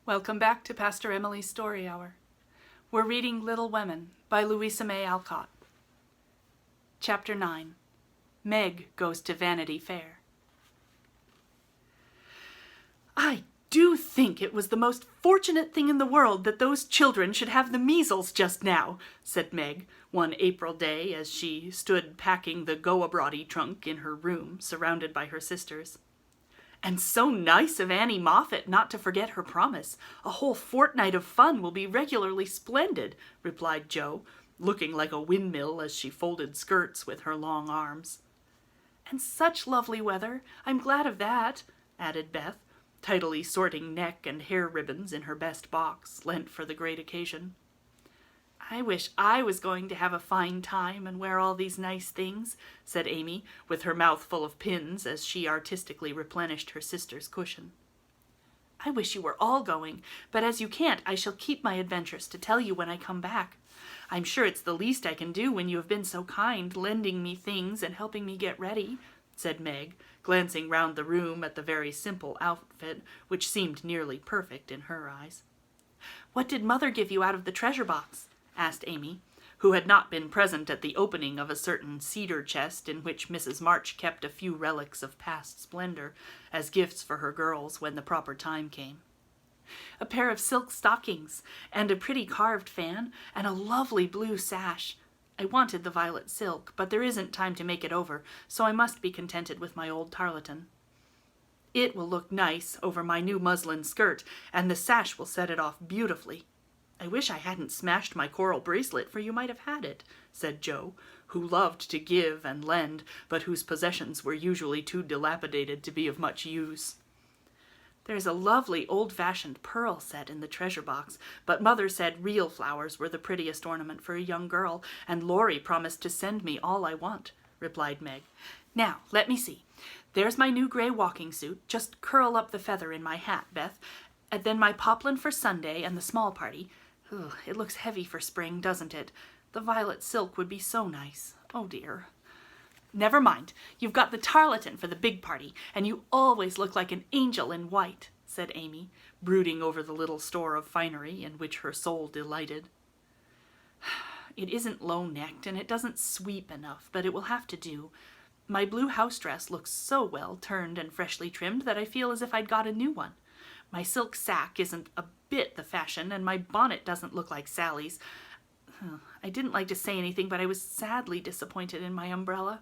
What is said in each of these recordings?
Welcome back to Pastor Emilie's Story Hour. We're reading Little Women by Louisa May Alcott. Chapter 9. Meg Goes to Vanity Fair. I do think it was the most fortunate thing in the world that those children should have the measles just now, said Meg, one April day as she stood packing the go-abroady trunk in her room, surrounded by her sisters. And so nice of Annie Moffat not to forget her promise. A whole fortnight of fun will be regularly splendid, replied Jo, looking like a windmill as she folded skirts with her long arms. And such lovely weather. I'm glad of that, added Beth, tidily sorting neck and hair ribbons in her best box, lent for the great occasion. I wish I was going to have a fine time and wear all these nice things, said Amy, with her mouth full of pins as she artistically replenished her sister's cushion. I wish you were all going, but as you can't, I shall keep my adventures to tell you when I come back. I'm sure it's the least I can do when you have been so kind, lending me things and helping me get ready, said Meg, glancing round the room at the very simple outfit, which seemed nearly perfect in her eyes. What did Mother give you out of the treasure box? Asked Amy, who had not been present at the opening of a certain cedar chest in which Mrs. March kept a few relics of past splendor as gifts for her girls when the proper time came. A pair of silk stockings, and a pretty carved fan, and a lovely blue sash. I wanted the violet silk, but there isn't time to make it over, so I must be contented with my old tarlatan. It will look nice over my new muslin skirt, and the sash will set it off beautifully. I wish I hadn't smashed my coral bracelet, for you might have had it, said Jo, who loved to give and lend, but whose possessions were usually too dilapidated to be of much use. There's a lovely old-fashioned pearl set in the treasure box, but Mother said real flowers were the prettiest ornament for a young girl, and Laurie promised to send me all I want, replied Meg. Now, let me see. There's my new gray walking suit. Just curl up the feather in my hat, Beth, and then my poplin for Sunday and the small party. Ugh, it looks heavy for spring, doesn't it? The violet silk would be so nice. Oh, dear. Never mind. You've got the tarlatan for the big party, and you always look like an angel in white, said Amy, brooding over the little store of finery in which her soul delighted. It isn't low-necked, and it doesn't sweep enough, but it will have to do. My blue house dress looks so well turned and freshly trimmed that I feel as if I'd got a new one. My silk sack isn't a bit the fashion, and my bonnet doesn't look like Sally's. I didn't like to say anything, but I was sadly disappointed in my umbrella.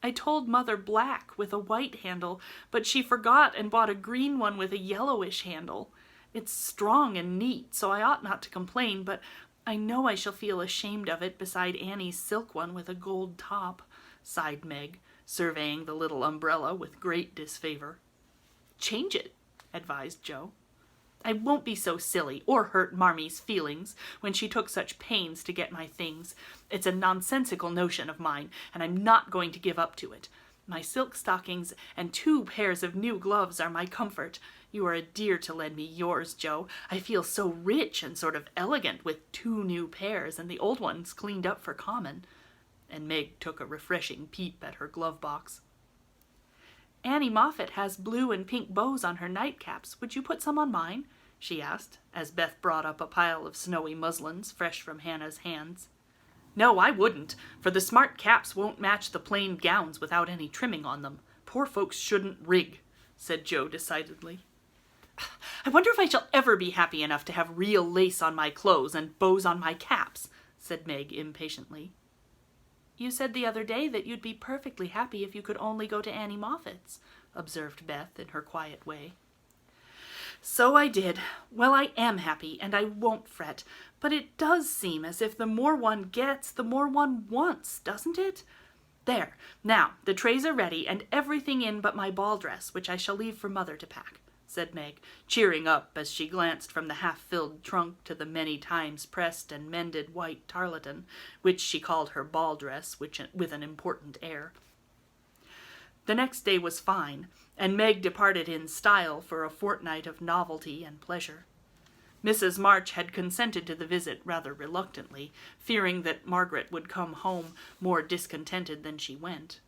I told Mother black with a white handle, but she forgot and bought a green one with a yellowish handle. It's strong and neat, so I ought not to complain, but I know I shall feel ashamed of it beside Annie's silk one with a gold top, sighed Meg, surveying the little umbrella with great disfavor. Change it, advised Jo. I won't be so silly or hurt Marmie's feelings when she took such pains to get my things. It's a nonsensical notion of mine, and I'm not going to give up to it. My silk stockings and 2 pairs of new gloves are my comfort. You are a dear to lend me yours, Jo. I feel so rich and sort of elegant with 2 new pairs and the old ones cleaned up for common. And Meg took a refreshing peep at her glove box. Annie Moffat has blue and pink bows on her nightcaps. Would you put some on mine? She asked, as Beth brought up a pile of snowy muslins fresh from Hannah's hands. No, I wouldn't, for the smart caps won't match the plain gowns without any trimming on them. Poor folks shouldn't rig, said Jo decidedly. I wonder if I shall ever be happy enough to have real lace on my clothes and bows on my caps, said Meg impatiently. You said the other day that you'd be perfectly happy if you could only go to Annie Moffat's, observed Beth in her quiet way. So I did. Well, I am happy, and I won't fret, but it does seem as if the more one gets, the more one wants, doesn't it? There, now, the trays are ready, and everything in but my ball dress, which I shall leave for Mother to pack, said Meg, cheering up as she glanced from the half-filled trunk to the many times pressed and mended white tarlatan, which she called her ball dress, with an important air. The next day was fine, and Meg departed in style for a fortnight of novelty and pleasure. Mrs. March had consented to the visit rather reluctantly, fearing that Margaret would come home more discontented than she went.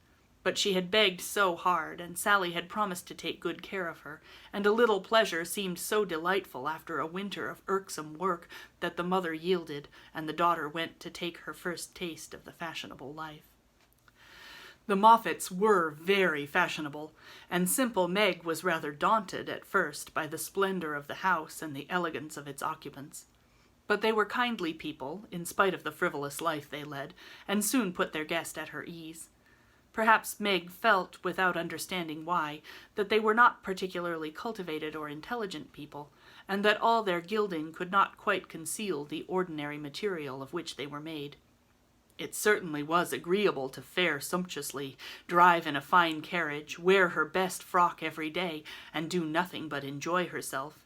But she had begged so hard, and Sally had promised to take good care of her, and a little pleasure seemed so delightful after a winter of irksome work that the mother yielded, and the daughter went to take her first taste of the fashionable life. The Moffats were very fashionable, and simple Meg was rather daunted at first by the splendor of the house and the elegance of its occupants. But they were kindly people, in spite of the frivolous life they led, and soon put their guest at her ease. Perhaps Meg felt, without understanding why, that they were not particularly cultivated or intelligent people, and that all their gilding could not quite conceal the ordinary material of which they were made. It certainly was agreeable to fare sumptuously, drive in a fine carriage, wear her best frock every day, and do nothing but enjoy herself.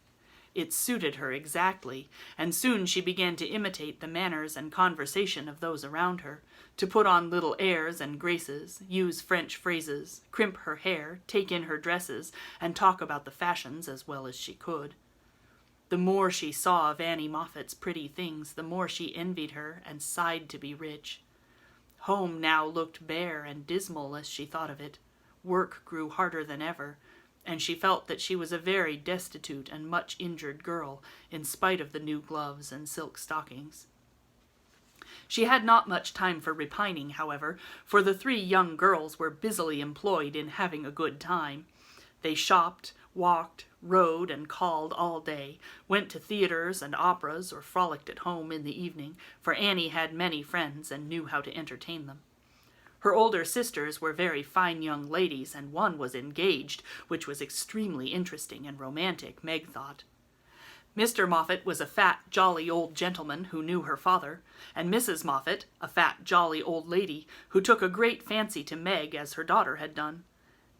It suited her exactly, and soon she began to imitate the manners and conversation of those around her, to put on little airs and graces, use French phrases, crimp her hair, take in her dresses, and talk about the fashions as well as she could. The more she saw of Annie Moffat's pretty things, the more she envied her and sighed to be rich. Home now looked bare and dismal as she thought of it. Work grew harder than ever, and she felt that she was a very destitute and much injured girl, in spite of the new gloves and silk stockings. She had not much time for repining, however, for the 3 young girls were busily employed in having a good time. They shopped, walked, rode, and called all day, went to theaters and operas, or frolicked at home in the evening, for Annie had many friends and knew how to entertain them. Her older sisters were very fine young ladies, and one was engaged, which was extremely interesting and romantic, Meg thought. Mr. Moffat was a fat, jolly old gentleman who knew her father, and Mrs. Moffat, a fat, jolly old lady who took a great fancy to Meg as her daughter had done.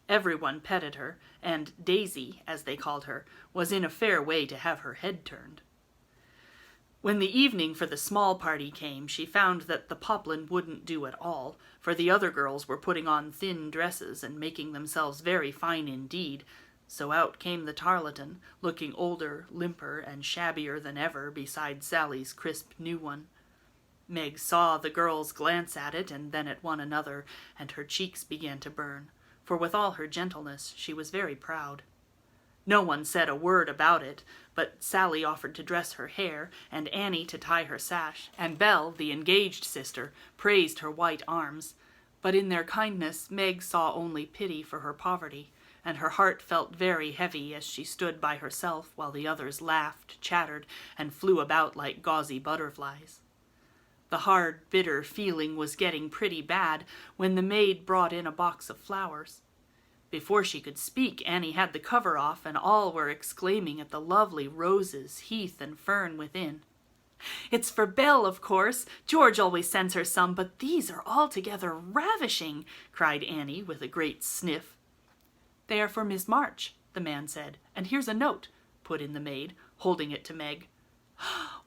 Everyone petted her, and Daisy, as they called her, was in a fair way to have her head turned. When the evening for the small party came, she found that the poplin wouldn't do at all, for the other girls were putting on thin dresses and making themselves very fine indeed, so out came the tarletan, looking older, limper, and shabbier than ever beside Sally's crisp new one. Meg saw the girls glance at it and then at one another, and her cheeks began to burn, for with all her gentleness she was very proud. No one said a word about it, but Sally offered to dress her hair, and Annie to tie her sash, and Belle, the engaged sister, praised her white arms. But in their kindness Meg saw only pity for her poverty, and her heart felt very heavy as she stood by herself while the others laughed, chattered, and flew about like gauzy butterflies. The hard, bitter feeling was getting pretty bad when the maid brought in a box of flowers. Before she could speak, Annie had the cover off, and all were exclaiming at the lovely roses, heath, and fern within. "It's for Belle, of course. George always sends her some, but these are altogether ravishing," cried Annie with a great sniff. "They are for Miss March," the man said, "and here's a note," put in the maid, holding it to Meg.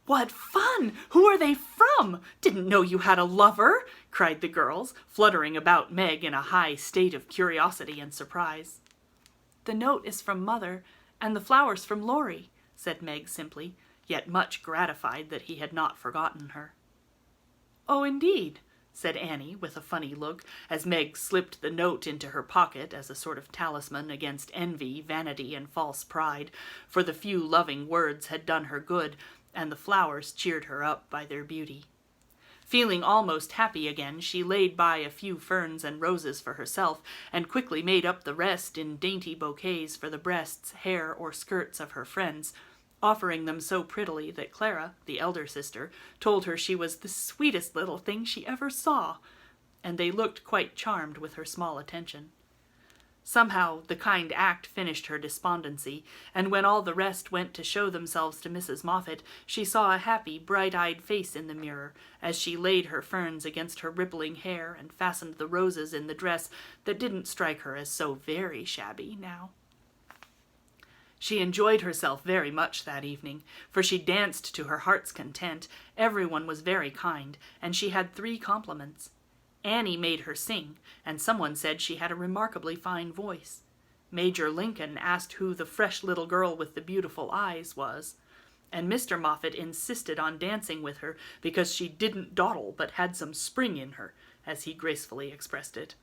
"What fun! Who are they from? Didn't know you had a lover," cried the girls, fluttering about Meg in a high state of curiosity and surprise. "The note is from Mother, and the flowers from Laurie," said Meg simply, yet much gratified that he had not forgotten her. "Oh, indeed," said Annie with a funny look, as Meg slipped the note into her pocket as a sort of talisman against envy, vanity, and false pride, for the few loving words had done her good, and the flowers cheered her up by their beauty. Feeling almost happy again, she laid by a few ferns and roses for herself, and quickly made up the rest in dainty bouquets for the breasts, hair, or skirts of her friends, offering them so prettily that Clara, the elder sister, told her she was the sweetest little thing she ever saw, and they looked quite charmed with her small attention. Somehow the kind act finished her despondency, and when all the rest went to show themselves to Mrs. Moffat, she saw a happy, bright-eyed face in the mirror, as she laid her ferns against her rippling hair and fastened the roses in the dress that didn't strike her as so very shabby now. She enjoyed herself very much that evening, for she danced to her heart's content, everyone was very kind, and she had 3 compliments. Annie made her sing, and someone said she had a remarkably fine voice. Major Lincoln asked who the fresh little girl with the beautiful eyes was, and Mr. Moffat insisted on dancing with her because she didn't dawdle but had some spring in her, as he gracefully expressed it.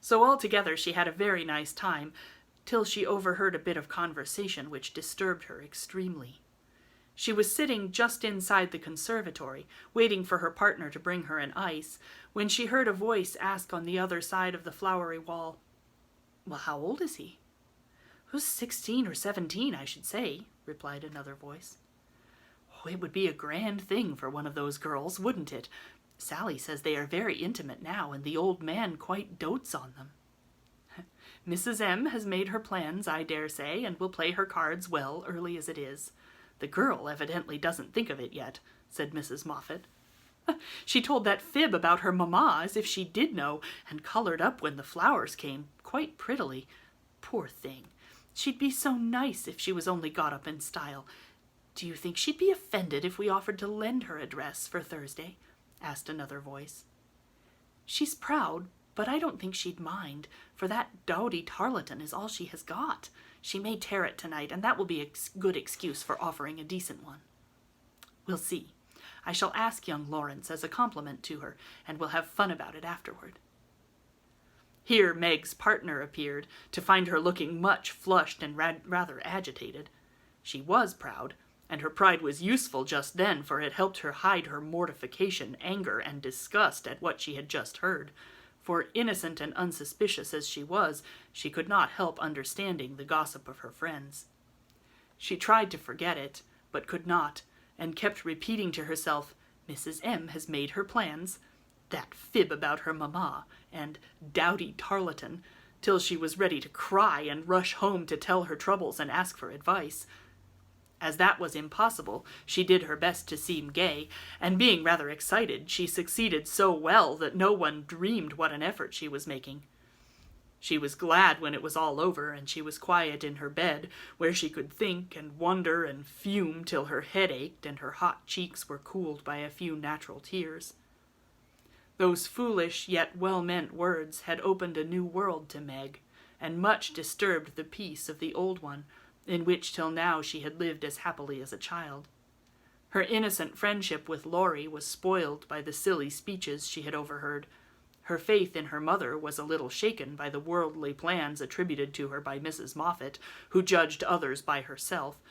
So altogether she had a very nice time, till she overheard a bit of conversation which disturbed her extremely. She was sitting just inside the conservatory, waiting for her partner to bring her an ice, when she heard a voice ask on the other side of the flowery wall, "Well, how old is he?" "Who's 16 or 17, I should say," replied another voice. "Oh, it would be a grand thing for one of those girls, wouldn't it? Sally says they are very intimate now, and the old man quite dotes on them." "Mrs. M. has made her plans, I dare say, and will play her cards well, early as it is. The girl evidently doesn't think of it yet," said Mrs. Moffat. "She told that fib about her mamma as if she did know, and colored up when the flowers came, quite prettily. Poor thing! She'd be so nice if she was only got up in style. Do you think she'd be offended if we offered to lend her a dress for Thursday?" asked another voice. "She's proud, but I don't think she'd mind, for that dowdy tarlatan is all she has got. She may tear it tonight, and that will be a good excuse for offering a decent one." "We'll see. I shall ask young Lawrence as a compliment to her, and we'll have fun about it afterward." Here Meg's partner appeared, to find her looking much flushed and rather agitated. She was proud, and her pride was useful just then, for it helped her hide her mortification, anger, and disgust at what she had just heard. For, innocent and unsuspicious as she was, she could not help understanding the gossip of her friends. She tried to forget it, but could not, and kept repeating to herself, "Mrs. M. has made her plans," "that fib about her mamma," and "dowdy tarlatan," till she was ready to cry and rush home to tell her troubles and ask for advice. As that was impossible, she did her best to seem gay, and being rather excited, she succeeded so well that no one dreamed what an effort she was making. She was glad when it was all over, and she was quiet in her bed, where she could think and wonder and fume till her head ached and her hot cheeks were cooled by a few natural tears. Those foolish yet well-meant words had opened a new world to Meg, and much disturbed the peace of the old one, in which till now she had lived as happily as a child. Her innocent friendship with Laurie was spoiled by the silly speeches she had overheard. Her faith in her mother was a little shaken by the worldly plans attributed to her by Mrs. Moffat, who judged others by herself,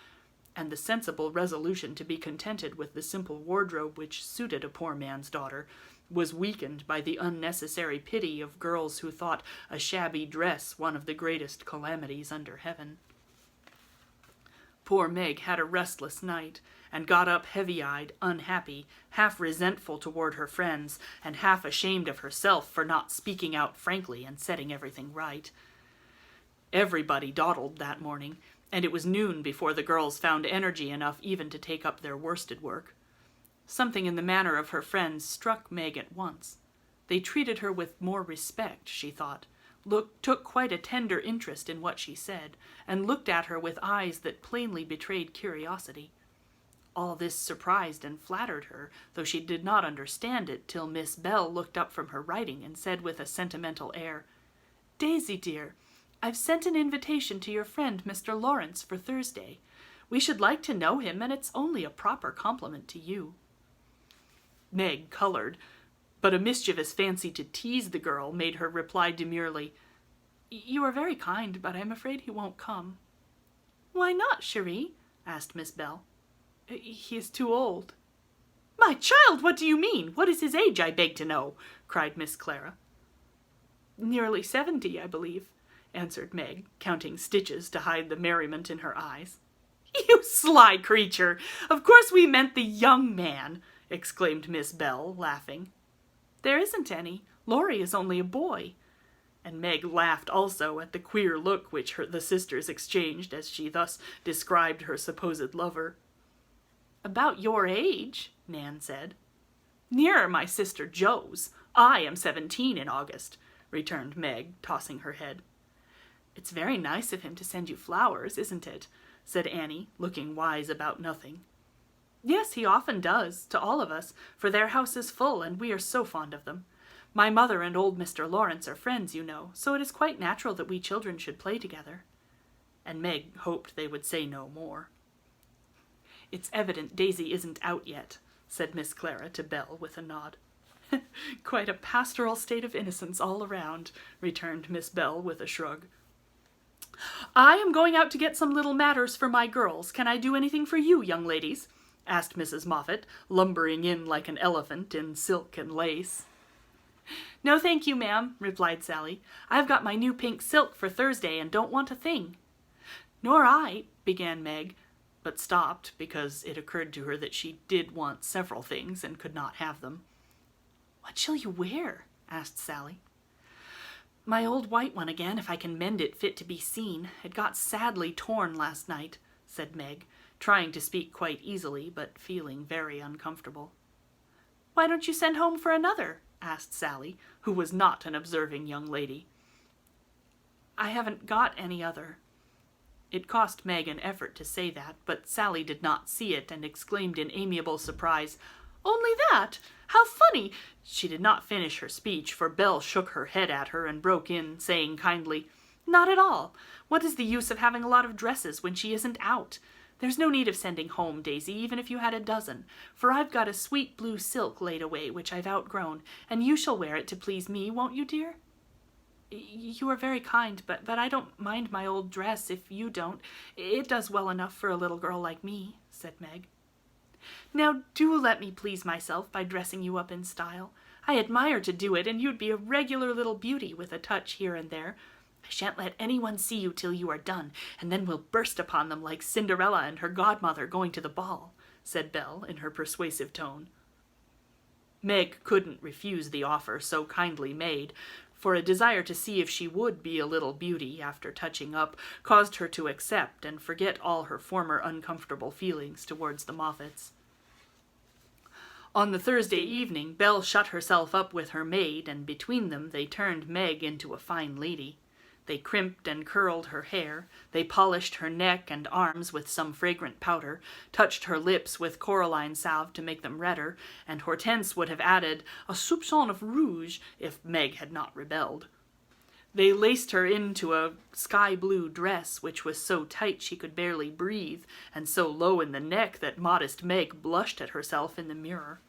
and the sensible resolution to be contented with the simple wardrobe which suited a poor man's daughter was weakened by the unnecessary pity of girls who thought a shabby dress one of the greatest calamities under heaven. Poor Meg had a restless night, and got up heavy-eyed, unhappy, half resentful toward her friends, and half ashamed of herself for not speaking out frankly and setting everything right. Everybody dawdled that morning, and it was noon before the girls found energy enough even to take up their worsted work. Something in the manner of her friends struck Meg at once. They treated her with more respect, she thought, took quite a tender interest in what she said, and looked at her with eyes that plainly betrayed curiosity. All this surprised and flattered her, though she did not understand it till Miss Bell looked up from her writing and said with a sentimental air, "Daisy, dear, I've sent an invitation to your friend Mr. Lawrence for Thursday. We should like to know him, and it's only a proper compliment to you." Meg colored, but a mischievous fancy to tease the girl made her reply demurely, "You are very kind, but I'm afraid he won't come." "Why not, Cherie?" asked Miss Bell. "He is too old." "My child, what do you mean? What is his age, I beg to know?" cried Miss Clara. "Nearly 70, I believe," answered Meg, counting stitches to hide the merriment in her eyes. "You sly creature! Of course we meant the young man," exclaimed Miss Bell, laughing. "There isn't any. Laurie is only a boy." And Meg laughed also at the queer look which the sisters exchanged as she thus described her supposed lover. "About your age," Nan said. "Nearer my sister Jo's. I am 17 in August," returned Meg, tossing her head. "It's very nice of him to send you flowers, isn't it?" said Annie, looking wise about nothing. "Yes, he often does, to all of us, for their house is full, and we are so fond of them. My mother and old Mr. Lawrence are friends, you know, so it is quite natural that we children should play together." And Meg hoped they would say no more. "It's evident Daisy isn't out yet," said Miss Clara to Belle with a nod. Quite a pastoral state of innocence all around, returned Miss Bell with a shrug. I am going out to get some little matters for my girls. Can I do anything for you, young ladies? Asked Mrs. Moffat, lumbering in like an elephant in silk and lace. No, thank you, ma'am, replied Sally. I've got my new pink silk for Thursday and don't want a thing. Nor I, began Meg, but stopped because it occurred to her that she did want several things and could not have them. What shall you wear? Asked Sally. My old white one again, if I can mend it fit to be seen. It got sadly torn last night, said Meg, trying to speak quite easily, but feeling very uncomfortable. Why don't you send home for another? Asked Sally, who was not an observing young lady. I haven't got any other. It cost Meg an effort to say that, but Sally did not see it and exclaimed in amiable surprise, Only that? How funny! She did not finish her speech, for Belle shook her head at her and broke in, saying kindly, Not at all. What is the use of having a lot of dresses when she isn't out? There's no need of sending home, Daisy, even if you had a dozen, for I've got a sweet blue silk laid away which I've outgrown, and you shall wear it to please me, won't you, dear? You are very kind, but I don't mind my old dress if you don't. It does well enough for a little girl like me, said Meg. Now do let me please myself by dressing you up in style. I admire to do it, and you'd be a regular little beauty with a touch here and there. I shan't let anyone see you till you are done, and then we'll burst upon them like Cinderella and her godmother going to the ball, said Belle in her persuasive tone. Meg couldn't refuse the offer so kindly made, for a desire to see if she would be a little beauty after touching up caused her to accept and forget all her former uncomfortable feelings towards the Moffats. On the Thursday evening, Belle shut herself up with her maid, and between them they turned Meg into a fine lady. They crimped and curled her hair, they polished her neck and arms with some fragrant powder, touched her lips with coralline salve to make them redder, and Hortense would have added a soupçon of rouge if Meg had not rebelled. They laced her into a sky-blue dress, which was so tight she could barely breathe, and so low in the neck that modest Meg blushed at herself in the mirror.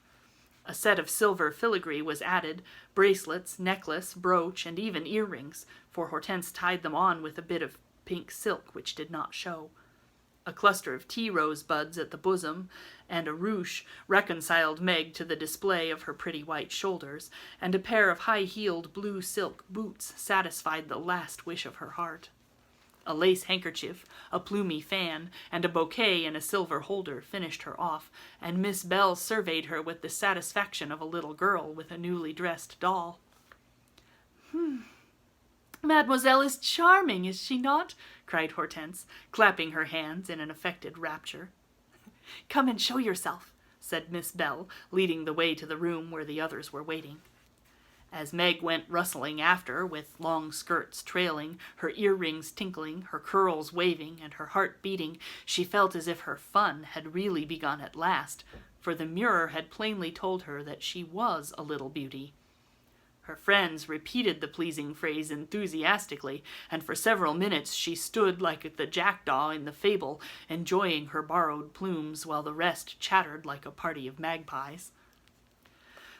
A set of silver filigree was added, bracelets, necklace, brooch, and even earrings, for Hortense tied them on with a bit of pink silk which did not show. A cluster of tea-rose buds at the bosom, and a ruche reconciled Meg to the display of her pretty white shoulders, and a pair of high-heeled blue silk boots satisfied the last wish of her heart. A lace handkerchief, a plumy fan, and a bouquet in a silver holder finished her off, and Miss Bell surveyed her with the satisfaction of a little girl with a newly dressed doll. Mademoiselle is charming, is she not? Cried Hortense, clapping her hands in an affected rapture. Come and show yourself, said Miss Bell, leading the way to the room where the others were waiting. As Meg went rustling after, with long skirts trailing, her earrings tinkling, her curls waving, and her heart beating, she felt as if her fun had really begun at last, for the mirror had plainly told her that she was a little beauty. Her friends repeated the pleasing phrase enthusiastically, and for several minutes she stood like the jackdaw in the fable, enjoying her borrowed plumes, while the rest chattered like a party of magpies.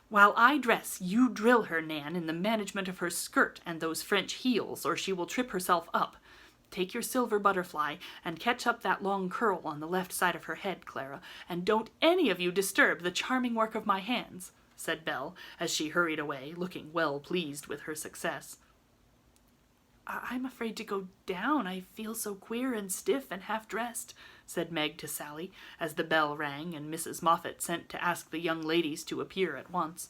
While I dress, you drill her, Nan, in the management of her skirt and those French heels, or she will trip herself up. Take your silver butterfly, and catch up that long curl on the left side of her head, Clara, and don't any of you disturb the charming work of my hands, said Belle, as she hurried away, looking well pleased with her success. I'm afraid to go down. I feel so queer and stiff and half-dressed, said Meg to Sally, as the bell rang and Mrs. Moffat sent to ask the young ladies to appear at once.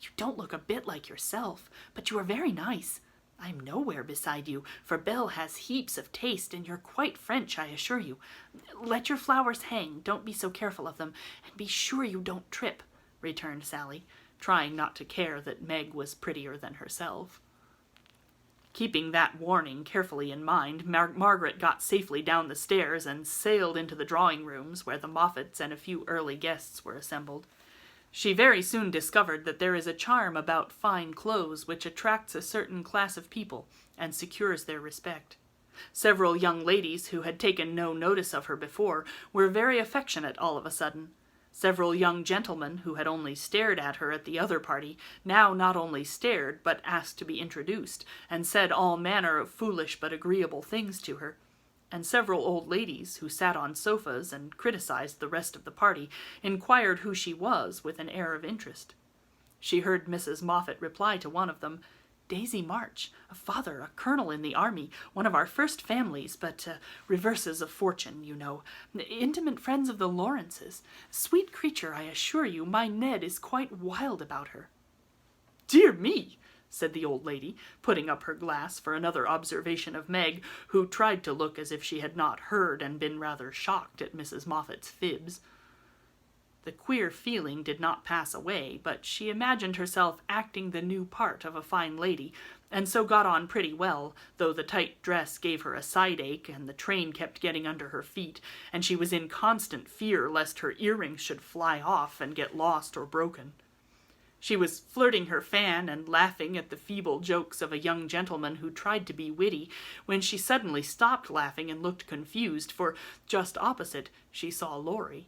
You don't look a bit like yourself, but you are very nice. I'm nowhere beside you, for Belle has heaps of taste, and you're quite French, I assure you. Let your flowers hang, don't be so careful of them, and be sure you don't trip, returned Sally, trying not to care that Meg was prettier than herself. Keeping that warning carefully in mind, Margaret got safely down the stairs and sailed into the drawing-rooms where the Moffats and a few early guests were assembled. She very soon discovered that there is a charm about fine clothes which attracts a certain class of people and secures their respect. Several young ladies who had taken no notice of her before were very affectionate all of a sudden. Several young gentlemen, who had only stared at her at the other party, now not only stared, but asked to be introduced, and said all manner of foolish but agreeable things to her. And several old ladies, who sat on sofas and criticized the rest of the party, inquired who she was with an air of interest. She heard Mrs. Moffat reply to one of them, "Daisy March, a father, a colonel in the army, one of our first families, but reverses of fortune, you know. Intimate friends of the Lawrences. Sweet creature, I assure you, my Ned is quite wild about her." "Dear me," said the old lady, putting up her glass for another observation of Meg, who tried to look as if she had not heard and been rather shocked at Mrs. Moffat's fibs. The queer feeling did not pass away, but she imagined herself acting the new part of a fine lady, and so got on pretty well, though the tight dress gave her a side-ache, and the train kept getting under her feet, and she was in constant fear lest her earrings should fly off and get lost or broken. She was flirting her fan and laughing at the feeble jokes of a young gentleman who tried to be witty, when she suddenly stopped laughing and looked confused, for just opposite she saw Laurie.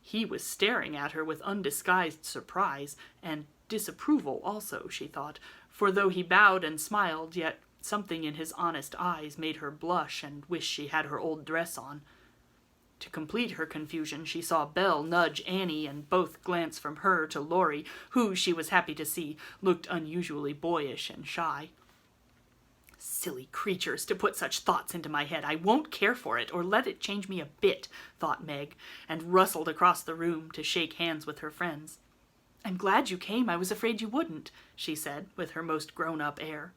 He was staring at her with undisguised surprise, and disapproval also, she thought, for though he bowed and smiled, yet something in his honest eyes made her blush and wish she had her old dress on. To complete her confusion, she saw Belle nudge Annie and both glance from her to Laurie, who, she was happy to see, looked unusually boyish and shy. "Silly creatures, to put such thoughts into my head. I won't care for it, or let it change me a bit," thought Meg, and rustled across the room to shake hands with her friends. "I'm glad you came. I was afraid you wouldn't," she said, with her most grown-up air.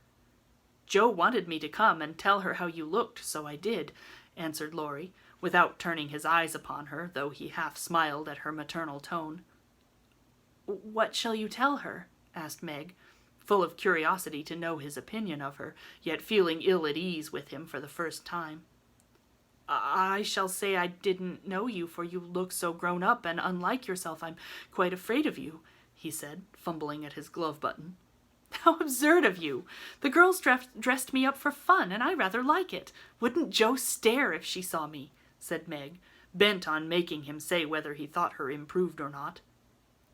"Joe wanted me to come and tell her how you looked, so I did," answered Laurie, without turning his eyes upon her, though he half smiled at her maternal tone. "What shall you tell her?" asked Meg, full of curiosity to know his opinion of her, yet feeling ill at ease with him for the first time. "I shall say I didn't know you, for you look so grown up and unlike yourself. I'm quite afraid of you," he said, fumbling at his glove button. "How absurd of you! The girls dressed me up for fun, and I rather like it. Wouldn't Jo stare if she saw me?" said Meg, bent on making him say whether he thought her improved or not.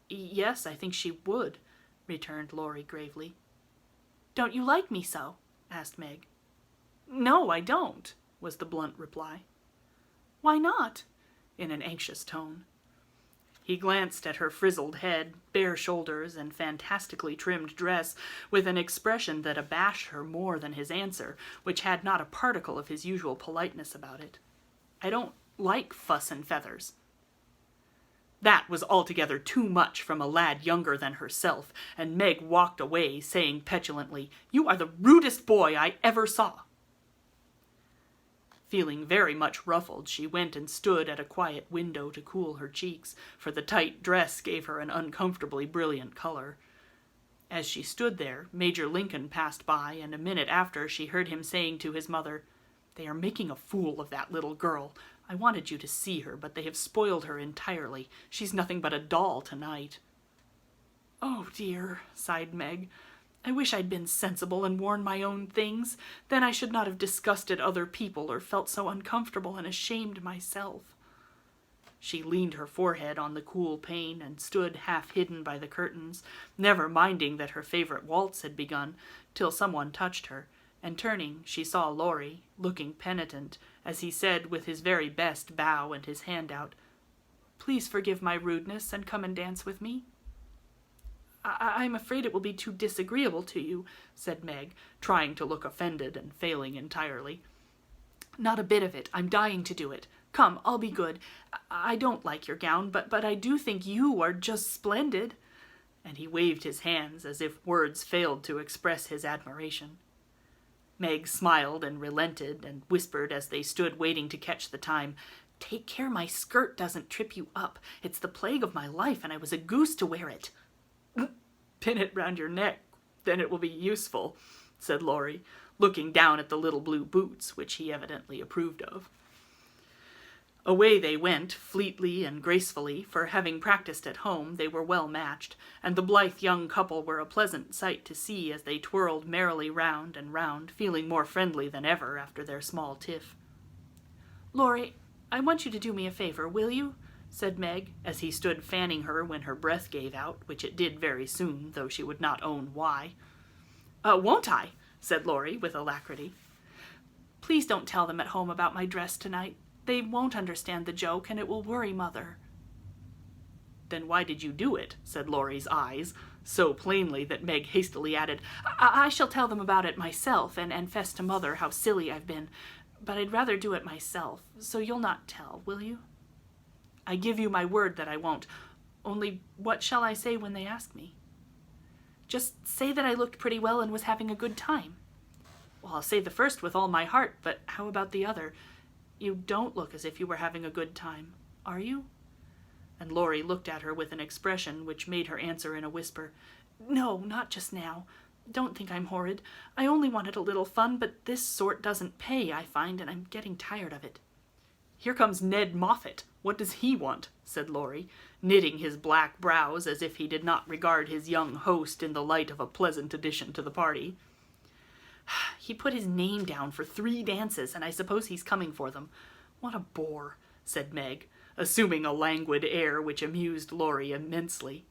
"Yes, I think she would," returned Laurie gravely. "Don't you like me so?" asked Meg. "No, I don't," was the blunt reply. "Why not?" in an anxious tone. He glanced at her frizzled head, bare shoulders, and fantastically trimmed dress, with an expression that abashed her more than his answer, which had not a particle of his usual politeness about it. "I don't like fuss and feathers." That was altogether too much from a lad younger than herself, and Meg walked away, saying petulantly, "You are the rudest boy I ever saw." Feeling very much ruffled, she went and stood at a quiet window to cool her cheeks, for the tight dress gave her an uncomfortably brilliant color. As she stood there, Major Lincoln passed by, and a minute after she heard him saying to his mother, "They are making a fool of that little girl. I wanted you to see her, but they have spoiled her entirely. She's nothing but a doll tonight." "Oh, dear," sighed Meg. "I wish I'd been sensible and worn my own things. Then I should not have disgusted other people or felt so uncomfortable and ashamed myself." She leaned her forehead on the cool pane and stood half hidden by the curtains, never minding that her favorite waltz had begun, till someone touched her, and turning she saw Laurie, looking penitent, as he said with his very best bow and his hand out, "Please forgive my rudeness and come and dance with me." I'm afraid it will be too disagreeable to you," said Meg, trying to look offended and failing entirely. "Not a bit of it. I'm dying to do it. Come, I'll be good. I don't like your gown, but I do think you are just splendid." And he waved his hands as if words failed to express his admiration. Meg smiled and relented, and whispered as they stood waiting to catch the time, "Take care my skirt doesn't trip you up. It's the plague of my life, and I was a goose to wear it." "Pin it round your neck, then it will be useful," said Laurie, looking down at the little blue boots, which he evidently approved of. Away they went, fleetly and gracefully, for having practiced at home, they were well matched, and the blithe young couple were a pleasant sight to see as they twirled merrily round and round, feeling more friendly than ever after their small tiff. "Laurie, I want you to do me a favor, will you?" said Meg, as he stood fanning her when her breath gave out, which it did very soon, though she would not own why. Won't I? Said Laurie with alacrity. Please don't tell them at home about my dress tonight. They won't understand the joke, and it will worry Mother. Then why did you do it? Said Laurie's eyes, so plainly that Meg hastily added, I shall tell them about it myself, and fess to Mother how silly I've been, but I'd rather do it myself, so you'll not tell, will you? I give you my word that I won't. Only what shall I say when they ask me? Just say that I looked pretty well and was having a good time. Well, I'll say the first with all my heart, but how about the other? You don't look as if you were having a good time, are you? And Laurie looked at her with an expression which made her answer in a whisper, No, not just now. Don't think I'm horrid. I only wanted a little fun, but this sort doesn't pay, I find, and I'm getting tired of it. Here comes Ned Moffat. What does he want? Said Laurie, knitting his black brows as if he did not regard his young host in the light of a pleasant addition to the party. He put his name down for 3 dances, and I suppose he's coming for them. What a bore, said Meg, assuming a languid air which amused Laurie immensely.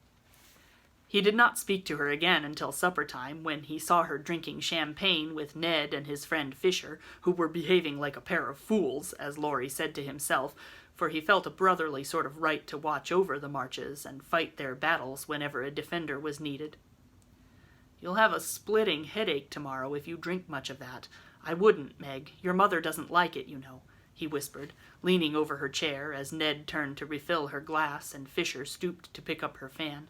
He did not speak to her again until supper time, when he saw her drinking champagne with Ned and his friend Fisher, who were behaving like a pair of fools, as Laurie said to himself, for he felt a brotherly sort of right to watch over the Marches and fight their battles whenever a defender was needed. You'll have a splitting headache tomorrow if you drink much of that. I wouldn't, Meg. Your mother doesn't like it, you know, he whispered, leaning over her chair as Ned turned to refill her glass and Fisher stooped to pick up her fan.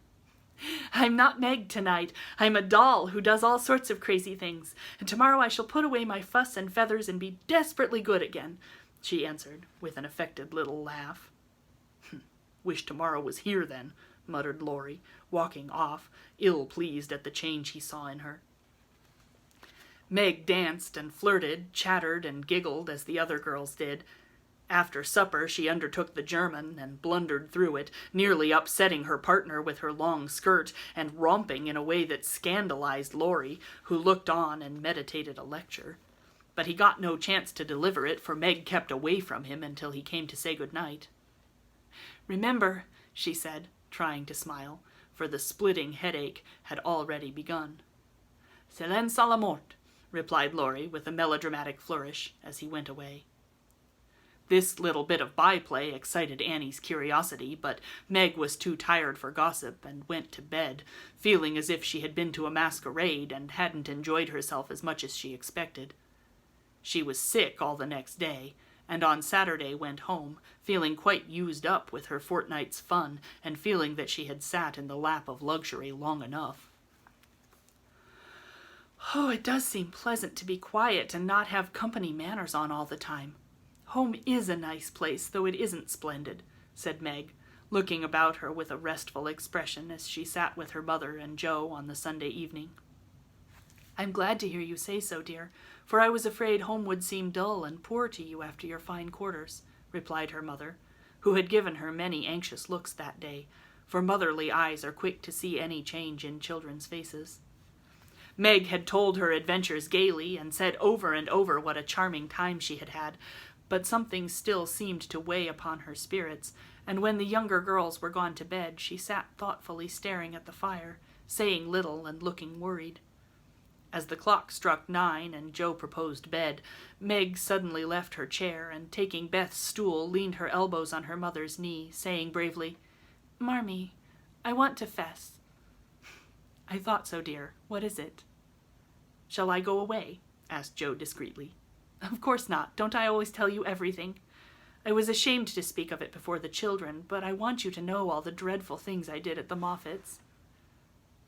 I'm not Meg tonight. I'm a doll who does all sorts of crazy things, and tomorrow I shall put away my fuss and feathers and be desperately good again, she answered, with an affected little laugh. Wish tomorrow was here, then, muttered Laurie, walking off, ill-pleased at the change he saw in her. Meg danced and flirted, chattered and giggled as the other girls did. After supper she undertook the German and blundered through it, nearly upsetting her partner with her long skirt and romping in a way that scandalized Laurie, who looked on and meditated a lecture. But he got no chance to deliver it, for Meg kept away from him until he came to say good night. Remember, she said, trying to smile, for the splitting headache had already begun. Silence à la mort, replied Laurie with a melodramatic flourish as he went away. This little bit of byplay excited Annie's curiosity, but Meg was too tired for gossip and went to bed, feeling as if she had been to a masquerade and hadn't enjoyed herself as much as she expected. She was sick all the next day, and on Saturday went home, feeling quite used up with her fortnight's fun and feeling that she had sat in the lap of luxury long enough. Oh, it does seem pleasant to be quiet and not have company manners on all the time. Home is a nice place, though it isn't splendid, said Meg, looking about her with a restful expression as she sat with her mother and Joe on the Sunday evening. I'm glad to hear you say so, dear, for I was afraid home would seem dull and poor to you after your fine quarters, replied her mother, who had given her many anxious looks that day, for motherly eyes are quick to see any change in children's faces. Meg had told her adventures gaily and said over and over what a charming time she had had, but something still seemed to weigh upon her spirits, and when the younger girls were gone to bed, she sat thoughtfully staring at the fire, saying little and looking worried. As the clock struck 9 and Joe proposed bed, Meg suddenly left her chair and, taking Beth's stool, leaned her elbows on her mother's knee, saying bravely, Marmee, I want to fess. I thought so, dear. What is it? Shall I go away? Asked Joe discreetly. Of course not. Don't I always tell you everything? I was ashamed to speak of it before the children, but I want you to know all the dreadful things I did at the Moffats.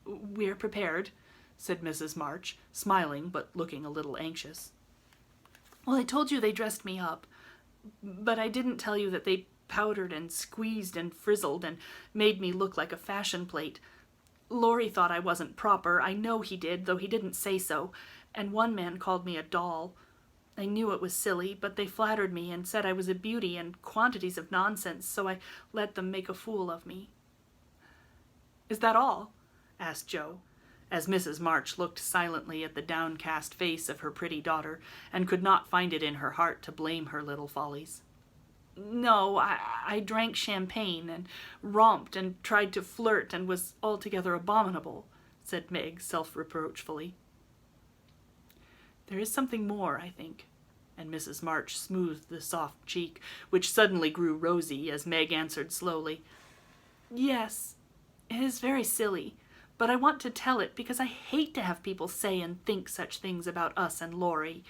We're prepared, said Mrs. March, smiling but looking a little anxious. Well, I told you they dressed me up, but I didn't tell you that they powdered and squeezed and frizzled and made me look like a fashion plate. Laurie thought I wasn't proper. I know he did, though he didn't say so, and one man called me a doll. I knew it was silly, but they flattered me and said I was a beauty and quantities of nonsense, so I let them make a fool of me. Is that all? Asked Joe, as Mrs. March looked silently at the downcast face of her pretty daughter and could not find it in her heart to blame her little follies. No, I drank champagne and romped and tried to flirt and was altogether abominable, said Meg self-reproachfully. There is something more, I think, and Mrs. March smoothed the soft cheek, which suddenly grew rosy as Meg answered slowly. Yes, it is very silly, but I want to tell it because I hate to have people say and think such things about us and Laurie.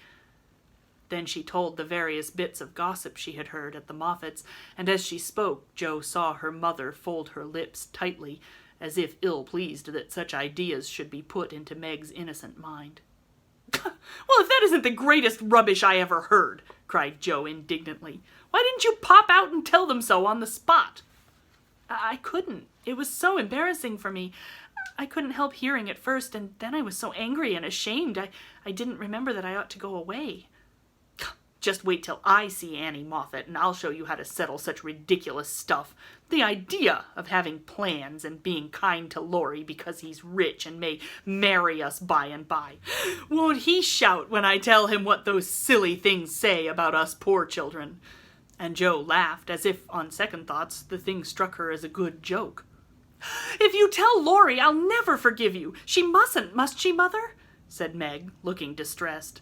Then she told the various bits of gossip she had heard at the Moffats, and as she spoke, Jo saw her mother fold her lips tightly, as if ill-pleased that such ideas should be put into Meg's innocent mind. Well, if that isn't the greatest rubbish I ever heard, cried Jo indignantly. Why didn't you pop out and tell them so on the spot? I couldn't. It was so embarrassing for me. I couldn't help hearing it first, and then I was so angry and ashamed. I didn't remember that I ought to go away. Just wait till I see Annie Moffat, and I'll show you how to settle such ridiculous stuff. The idea of having plans and being kind to Laurie because he's rich and may marry us by and by. Won't he shout when I tell him what those silly things say about us poor children? And Jo laughed, as if, on second thoughts, the thing struck her as a good joke. If you tell Laurie, I'll never forgive you. She mustn't, must she, Mother? Said Meg, looking distressed.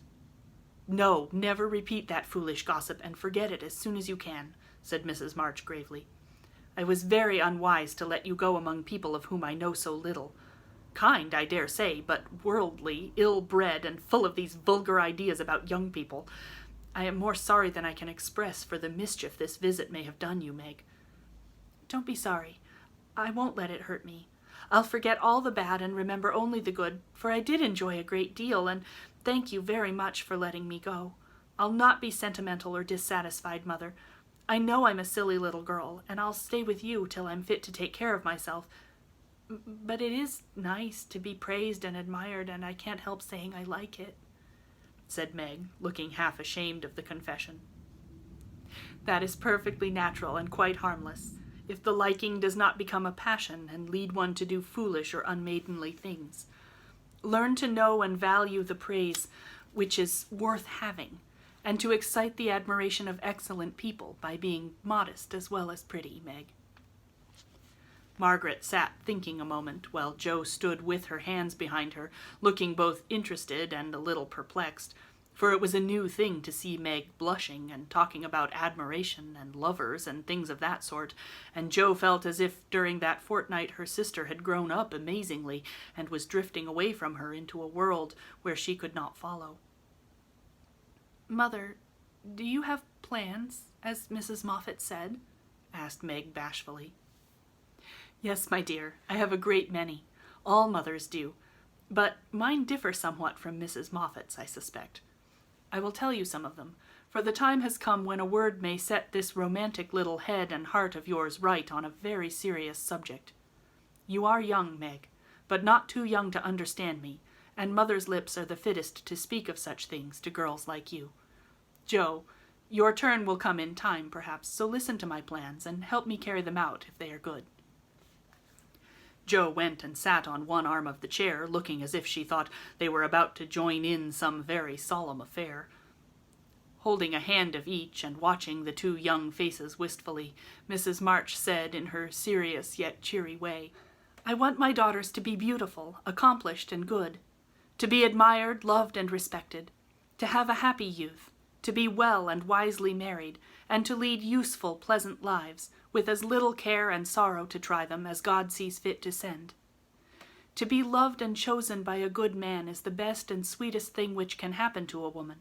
No, never repeat that foolish gossip, and forget it as soon as you can, said Mrs. March gravely. I was very unwise to let you go among people of whom I know so little. Kind, I dare say, but worldly, ill-bred, and full of these vulgar ideas about young people. I am more sorry than I can express for the mischief this visit may have done you, Meg. Don't be sorry. I won't let it hurt me. I'll forget all the bad and remember only the good, for I did enjoy a great deal, and thank you very much for letting me go. I'll not be sentimental or dissatisfied, Mother. I know I'm a silly little girl, and I'll stay with you till I'm fit to take care of myself. But it is nice to be praised and admired, and I can't help saying I like it, said Meg, looking half ashamed of the confession. That is perfectly natural and quite harmless, if the liking does not become a passion and lead one to do foolish or unmaidenly things. Learn to know and value the praise which is worth having, and to excite the admiration of excellent people by being modest as well as pretty, Meg. Margaret sat thinking a moment, while Jo stood with her hands behind her, looking both interested and a little perplexed, for it was a new thing to see Meg blushing and talking about admiration and lovers and things of that sort, and Jo felt as if during that fortnight her sister had grown up amazingly and was drifting away from her into a world where she could not follow. Mother, do you have plans, as Mrs. Moffat said? Asked Meg bashfully. Yes, my dear, I have a great many. All mothers do. But mine differ somewhat from Mrs. Moffat's, I suspect. I will tell you some of them, for the time has come when a word may set this romantic little head and heart of yours right on a very serious subject. You are young, Meg, but not too young to understand me, and mother's lips are the fittest to speak of such things to girls like you. Jo, your turn will come in time, perhaps, so listen to my plans and help me carry them out if they are good. Jo went and sat on one arm of the chair, looking as if she thought they were about to join in some very solemn affair. Holding a hand of each and watching the two young faces wistfully, Mrs. March said in her serious yet cheery way, I want my daughters to be beautiful, accomplished, and good, to be admired, loved, and respected, to have a happy youth, to be well and wisely married, and to lead useful, pleasant lives, with as little care and sorrow to try them as God sees fit to send. To be loved and chosen by a good man is the best and sweetest thing which can happen to a woman,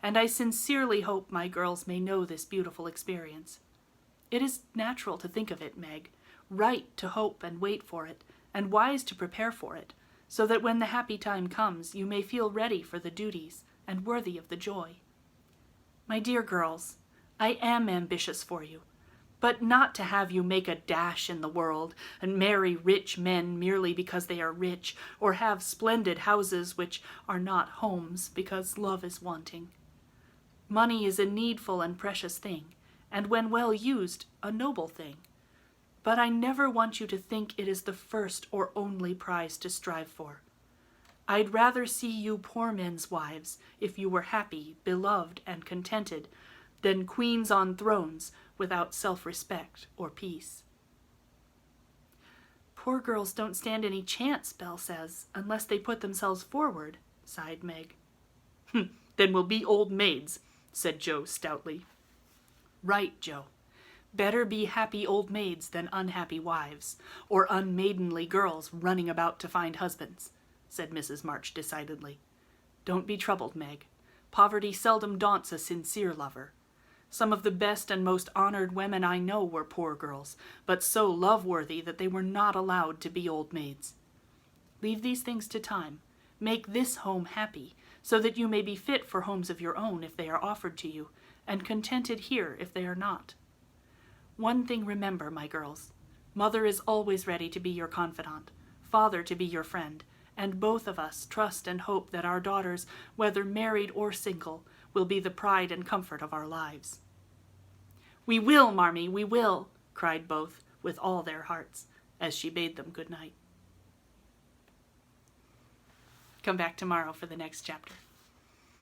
and I sincerely hope my girls may know this beautiful experience. It is natural to think of it, Meg, right to hope and wait for it, and wise to prepare for it, so that when the happy time comes you may feel ready for the duties and worthy of the joy. My dear girls, I am ambitious for you, but not to have you make a dash in the world and marry rich men merely because they are rich, or have splendid houses which are not homes because love is wanting. Money is a needful and precious thing, and when well used, a noble thing. But I never want you to think it is the first or only prize to strive for. I'd rather see you poor men's wives, if you were happy, beloved, and contented, than queens on thrones, without self-respect or peace. Poor girls don't stand any chance, Belle says, unless they put themselves forward, sighed Meg. Then we'll be old maids, said Joe stoutly. Right, Joe. Better be happy old maids than unhappy wives, or unmaidenly girls running about to find husbands, said Mrs. March decidedly. Don't be troubled, Meg. Poverty seldom daunts a sincere lover. Some of the best and most honored women I know were poor girls, but so love-worthy that they were not allowed to be old maids. Leave these things to time. Make this home happy, so that you may be fit for homes of your own if they are offered to you, and contented here if they are not. One thing remember, my girls. Mother is always ready to be your confidant, father to be your friend, and both of us trust and hope that our daughters, whether married or single, will be the pride and comfort of our lives. We will, Marmee, we will, cried both with all their hearts, as she bade them good night. Come back tomorrow for the next chapter.